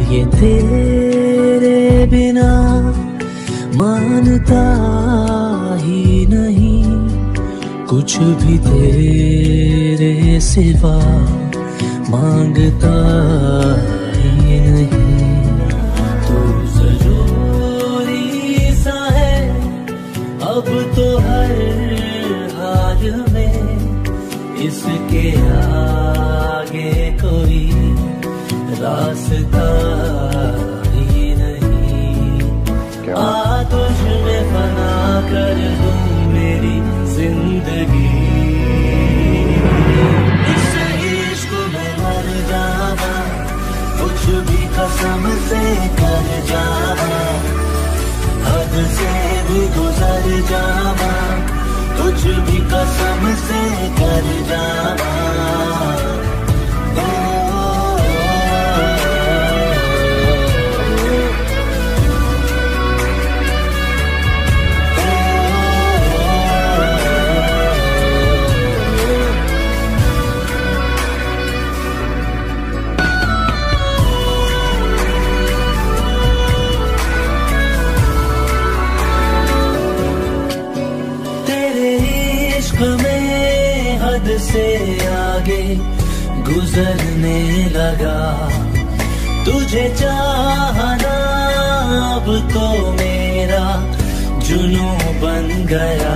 ये तेरे बिना मानता ही नहीं, कुछ भी तेरे सिवा मांगता ही नहीं। तू ज़रूरी सा है अब तो हर हाल में, इसके आगे कोई रास्ता ही नहीं। आ तुझ में फना कर दूं मेरी जिंदगी, इस इश्क में मर जाना, कुछ भी कसम से कर जाना, हद से भी गुजर जाना, कुछ भी कसम से कर जाना। हमें हद से आगे गुजरने लगा, तुझे चाहना अब तो मेरा जुनून बन गया।